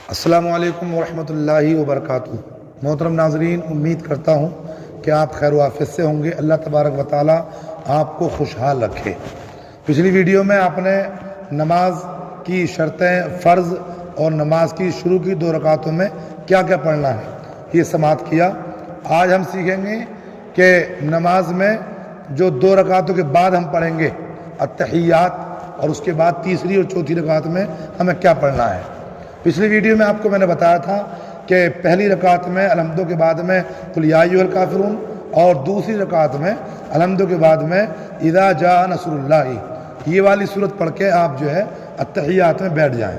السلام علیکم ورحمۃ اللہ وبرکاتہ۔ محترم ناظرین، امید کرتا ہوں کہ آپ خیر و عافیت سے ہوں گے۔ اللہ تبارک و تعالیٰ آپ کو خوشحال رکھے۔ پچھلی ویڈیو میں آپ نے نماز کی شرطیں، فرض اور نماز کی شروع کی 2 رکعتوں میں کیا کیا پڑھنا ہے یہ سماعت کیا۔ آج ہم سیکھیں گے کہ نماز میں جو 2 رکعتوں کے بعد ہم پڑھیں گے التحیات، اور اس کے بعد تیسری اور چوتھی رکعت میں ہمیں کیا پڑھنا ہے۔ پچھلی ویڈیو میں آپ کو میں نے بتایا تھا کہ پہلی رکعت میں الحمدو کے بعد میں قل یا ایھا الکافرون، اور دوسری رکعت میں الحمدو کے بعد میں اذا جاء نصر اللہ، یہ والی صورت پڑھ کے آپ جو ہے التحیات میں بیٹھ جائیں۔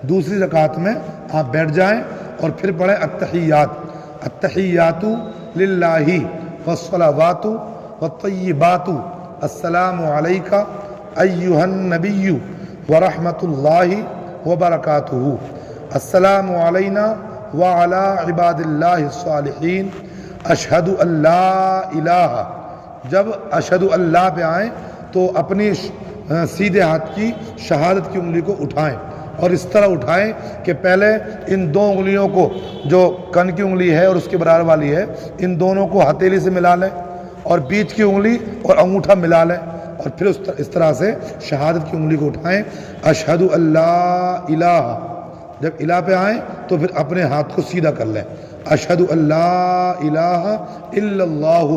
دوسری رکعت میں آپ بیٹھ جائیں اور پھر پڑھیں التحیات للہ والصلوات والطیبات السلام علیک ایھا النبی ورحمۃ اللہ وبرکاتہ، السلام علینا وعلی عباد اللہ الصالحین، اشہد ان لا الہ۔ جب اشہد اللہ پہ آئیں تو اپنی سیدھے ہاتھ کی شہادت کی انگلی کو اٹھائیں، اور اس طرح اٹھائیں کہ پہلے ان 2 انگلیوں کو، جو کن کی انگلی ہے اور اس کے برابر والی ہے، ان دونوں کو ہتھیلی سے ملا لیں، اور بیچ کی انگلی اور انگوٹھا ملا لیں، اور پھر اس طرح سے شہادت کی انگلی کو اٹھائیں، اشہد ان لا الہ۔ جب الہ پہ آئیں تو پھر اپنے ہاتھ کو سیدھا کر لیں، اشہد ان لا الہ الا اللہ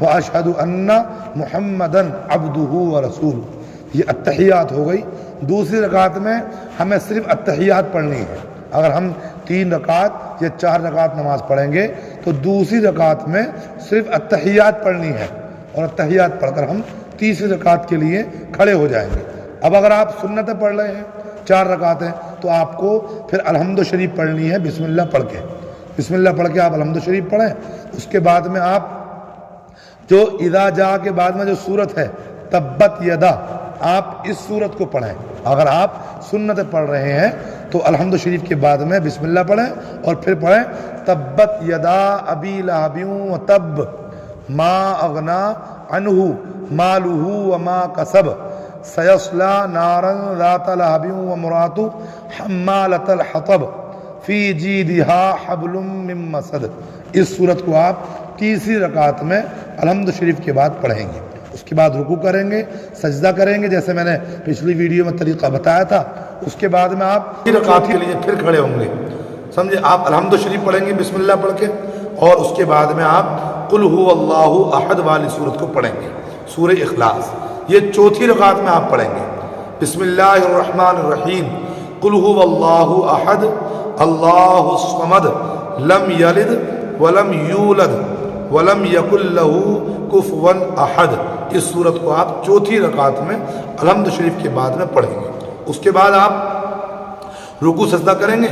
واشہد ان محمدً عبدہ ورسولہ۔ یہ التحیات ہو گئی۔ دوسری رکعت میں ہمیں صرف التحیات پڑھنی ہے۔ اگر ہم 3 رکعت یا 4 رکعت نماز پڑھیں گے تو دوسری رکعت میں صرف التحیات پڑھنی ہے، اور التحیات پڑھ کر ہم تیسری رکعت کے لیے کھڑے ہو جائیں گے۔ اب اگر آپ سنتیں پڑھ رہے ہیں 4 رکعتیں، تو آپ کو پھر الحمد شریف پڑھنی ہے بسم اللہ پڑھ کے۔ بسم اللہ پڑھ کے آپ الحمد شریف پڑھیں۔ اس کے بعد میں آپ جو اذا جاء کے بعد میں جو صورت ہے تبت یدا، آپ اس صورت کو پڑھیں۔ اگر آپ سنتیں پڑھ رہے ہیں تو الحمد شریف کے بعد میں بسم اللہ پڑھیں، اور پھر پڑھیں تبت یدا ابی لہب وتب ما اغنی عنہ مالہ وما کسب سیصلی نارا ذات لہب وامرأتہ حمالۃ الحطب فی جیدہا حبل من مسد۔ اس صورت کو آپ تیسری رکعت میں الحمد شریف کے بعد پڑھیں گے۔ اس کے بعد رکوع کریں گے، سجدہ کریں گے، جیسے میں نے پچھلی ویڈیو میں طریقہ بتایا تھا۔ اس کے بعد میں آپ رکعت کے لیے پھر کھڑے ہوں گے، سمجھے؟ آپ الحمد شریف پڑھیں گے بسم اللہ پڑھ کے، اور اس کے بعد میں آپ قل هو اللہ احد والی صورت کو پڑھیں گے، سورہ اخلاص۔ یہ چوتھی رکعت میں آپ پڑھیں گے بسم اللہ الرحمن الرحیم، قل هو اللہ احد اللہ الصمد لم یلد ولم یولد ولم یکن لہ کفوا احد۔ اس صورت کو آپ چوتھی رکعت میں الحمد شریف کے بعد میں پڑھیں گے۔ اس کے بعد آپ رکوع سجدہ کریں گے،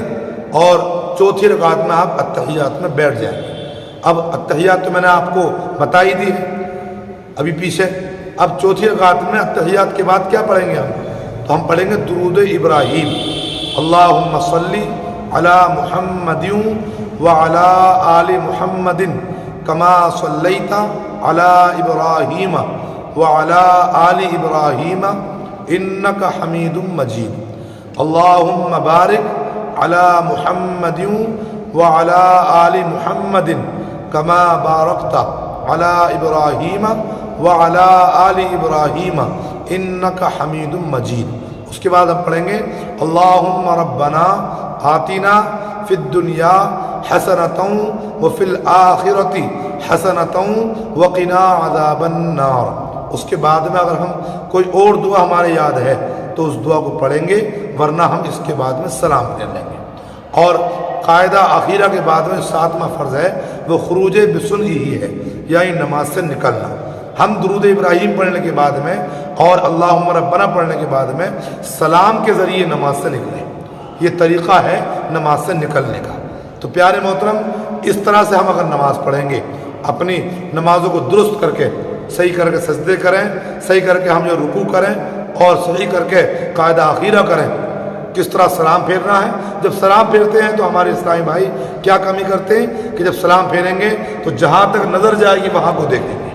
اور چوتھی رکعت میں آپ التحیات میں بیٹھ جائیں گے۔ اب التحیات تو میں نے آپ کو بتا ہی دی ہے ابھی پیچھے۔ اب چوتھی رکعت میں التحیات کے بعد کیا پڑھیں گے ہم؟ تو ہم پڑھیں گے درود ابراہیم، اللہم صلی علی محمد وعلی آل محمد کما صلیت علی ابراہیم وعلی آل ابراہیم انک حمید مجید، اللہم بارک علی محمد وعلی آل محمد کما بارکت علی ابراہیم وعلی آل ابراہیم انک حمید مجید۔ اس کے بعد ہم پڑھیں گے اللہم ربنا آتنا فی الدنیا حسنۃ وفی الآخرۃ حسنۃ وقنا عذاب النار۔ اس کے بعد میں اگر ہم کوئی اور دعا ہمارے یاد ہے تو اس دعا کو پڑھیں گے، ورنہ ہم اس کے بعد میں سلام پھیر لیں گے۔ اور قاعدہ اخیرہ کے بعد میں 7واں فرض ہے وہ خروج بسنہ ہی ہے، یعنی نماز سے نکلنا۔ ہم درود ابراہیم پڑھنے کے بعد میں اور اللہم ربنا پڑھنے کے بعد میں سلام کے ذریعے نماز سے نکلیں، یہ طریقہ ہے نماز سے نکلنے کا۔ تو پیارے محترم، اس طرح سے ہم اگر نماز پڑھیں گے، اپنی نمازوں کو درست کر کے، صحیح کر کے سجدے کریں، صحیح کر کے ہم جو رکوع کریں، اور صحیح کر کے قاعدہ اخیرہ کریں، کس طرح سلام پھیرنا ہے۔ جب سلام پھیرتے ہیں تو ہمارے اسلامی بھائی کیا کمی کرتے ہیں کہ جب سلام پھیریں گے تو جہاں تک نظر جائے گی وہاں کو دیکھیں گے،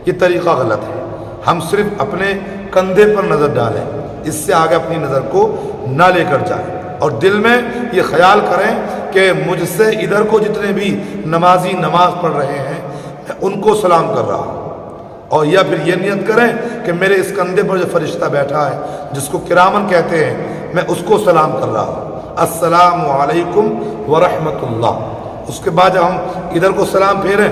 یہ طریقہ غلط ہے۔ ہم صرف اپنے کندھے پر نظر ڈالیں، اس سے آگے اپنی نظر کو نہ لے کر جائیں۔ اور دل میں یہ خیال کریں کہ مجھ سے ادھر کو جتنے بھی نمازی نماز پڑھ رہے ہیں میں ان کو سلام کر رہا ہوں، اور یا پھر یہ نیت کریں کہ میرے اس کندھے پر جو فرشتہ بیٹھا ہے جس کو کرامن کہتے ہیں میں اس کو سلام کر رہا ہوں، السلام علیکم ورحمۃ اللہ۔ اس کے بعد جب ہم ادھر کو سلام پھیریں،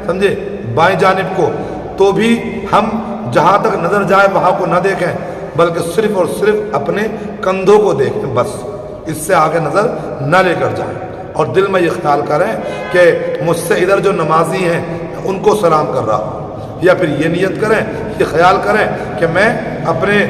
سمجھے، بائیں جانب کو، تو بھی ہم جہاں تک نظر جائے وہاں کو نہ دیکھیں بلکہ صرف اور صرف اپنے کندھوں کو دیکھیں، بس اس سے آگے نظر نہ لے کر جائیں، اور دل میں یہ خیال کریں کہ مجھ سے ادھر جو نمازی ہیں ان کو سلام کر رہا ہوں، یا پھر یہ نیت کریں، یہ خیال کریں کہ میں اپنے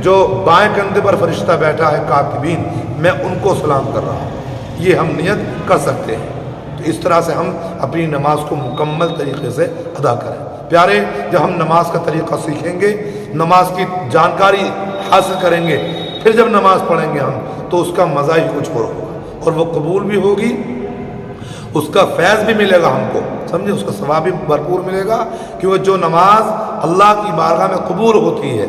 جو بائیں کندھے پر فرشتہ بیٹھا ہے کاتبین، میں ان کو سلام کر رہا ہوں۔ یہ ہم نیت کر سکتے ہیں، تو اس طرح سے ہم اپنی نماز کو مکمل طریقے سے ادا کریں۔ پیارے، جب ہم نماز کا طریقہ سیکھیں گے، نماز کی جانکاری حاصل کریں گے، پھر جب نماز پڑھیں گے ہم تو اس کا مزہ ہی کچھ اور ہوگا، اور وہ قبول بھی ہوگی، اس کا فیض بھی ملے گا ہم کو، سمجھے، اس کا ثواب بھی بھرپور ملے گا، کیونکہ جو نماز اللہ کی بارگاہ میں قبول ہوتی ہے،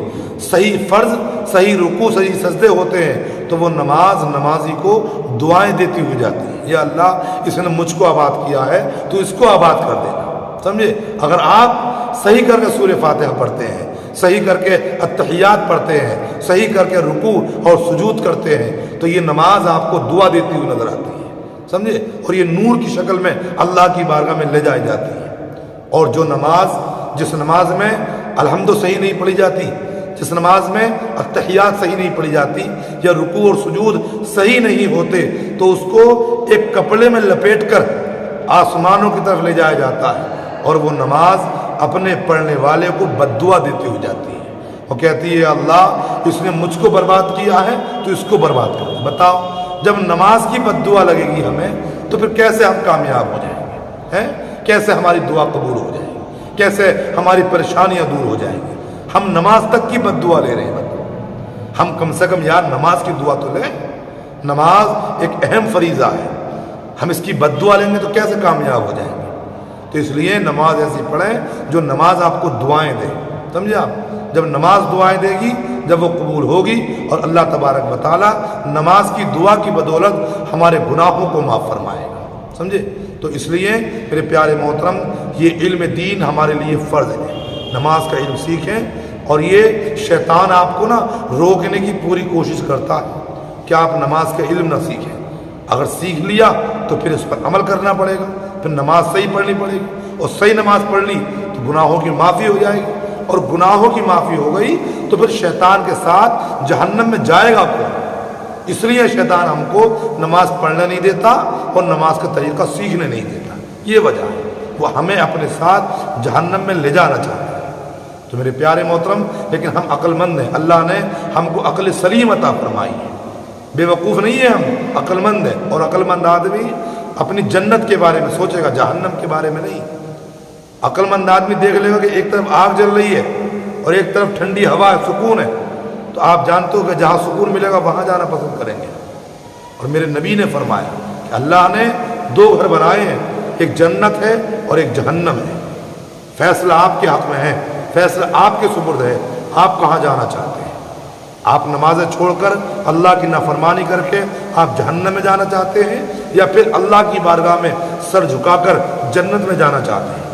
صحیح فرض، صحیح رکوع، صحیح سجدے ہوتے ہیں، تو وہ نماز نمازی کو دعائیں دیتی ہوئی جاتی ہے، یا اللہ اس نے مجھ کو آباد کیا ہے تو اس کو آباد کر دینا، سمجھے۔ اگر آپ صحیح کر کے سورہ فاتحہ پڑھتے ہیں، صحیح کر کے التحیات پڑھتے ہیں، صحیح کر کے رکوع اور سجود کرتے ہیں، تو یہ نماز آپ کو دعا دیتی ہوئی نظر آتی ہے، سمجھے، اور یہ نور کی شکل میں اللہ کی بارگاہ میں لے جائی جاتی ہے۔ اور جو نماز، جس نماز میں الحمد صحیح نہیں پڑھی جاتی، جس نماز میں التحیات صحیح نہیں پڑھی جاتی، یا رکوع اور سجود صحیح نہیں ہوتے، تو اس کو ایک کپڑے میں لپیٹ کر آسمانوں کی طرف لے جایا جاتا ہے، اور وہ نماز اپنے پڑھنے والے کو بد دعا دیتی ہوئی جاتی ہے، وہ کہتی ہے اللہ اس نے مجھ کو برباد کیا ہے تو اس کو برباد کر دو۔ بتاؤ، جب نماز کی بد دعا لگے گی ہمیں تو پھر کیسے ہم کامیاب ہو جائیں گے، ہیں؟ کیسے ہماری دعا قبول ہو جائے گی، کیسے ہماری پریشانیاں دور ہو جائیں گی؟ ہم نماز تک کی بد دعا لے رہے ہیں، ہم کم سے کم یار نماز کی دعا تو لیں۔ نماز ایک اہم فریضہ ہے، ہم اس کی بد دعا لیں گے تو کیسے کامیاب ہو جائیں گے؟ تو اس لیے نماز ایسی پڑھیں جو نماز آپ کو دعائیں دے، سمجھے آپ؟ جب نماز دعائیں دے گی، جب وہ قبول ہوگی، اور اللہ تبارک و تعالیٰ نماز کی دعا کی بدولت ہمارے گناہوں کو معاف فرمائے گا، سمجھے۔ تو اس لیے میرے پیارے محترم، یہ علم دین ہمارے لیے فرض ہے، نماز کا علم سیکھیں، اور یہ شیطان آپ کو نا روکنے کی پوری کوشش کرتا ہے کہ آپ نماز کا علم نہ سیکھیں۔ اگر سیکھ لیا تو پھر اس پر عمل کرنا پڑے گا، پھر نماز صحیح پڑھنی پڑے گی، اور صحیح نماز پڑھ لی تو گناہوں کی معافی ہو جائے گی، اور گناہوں کی معافی ہو گئی تو پھر شیطان کے ساتھ جہنم میں جائے گا کون؟ اس لیے شیطان ہم کو نماز پڑھنے نہیں دیتا اور نماز کا طریقہ سیکھنے نہیں دیتا، یہ وجہ ہے، وہ ہمیں اپنے ساتھ جہنم میں لے جانا چاہتا ہے۔ تو میرے پیارے محترم، لیکن ہم عقل مند ہیں، اللہ نے ہم کو عقل سلیم عطا فرمائی ہے، بے وقوف نہیں ہے، ہم عقل مند ہیں، اور عقل مند آدمی اپنی جنت کے بارے میں سوچے گا، جہنم کے بارے میں نہیں۔ عقل مند آدمی دیکھ لے گا کہ ایک طرف آگ جل رہی ہے اور ایک طرف ٹھنڈی ہوا ہے، سکون ہے، تو آپ جانتے ہو کہ جہاں سکون ملے گا وہاں جانا پسند کریں گے۔ اور میرے نبی نے فرمایا کہ اللہ نے دو گھر بنائے ہیں، ایک جنت ہے اور ایک جہنم ہے، فیصلہ آپ کے حق میں ہے، فیصلہ آپ کے سپرد ہے، آپ کہاں جانا چاہتے ہیں؟ آپ نمازیں چھوڑ کر اللہ کی نافرمانی کر کے آپ جہنم میں جانا چاہتے ہیں، یا پھر اللہ کی بارگاہ میں سر جھکا کر جنت میں جانا چاہتے ہیں؟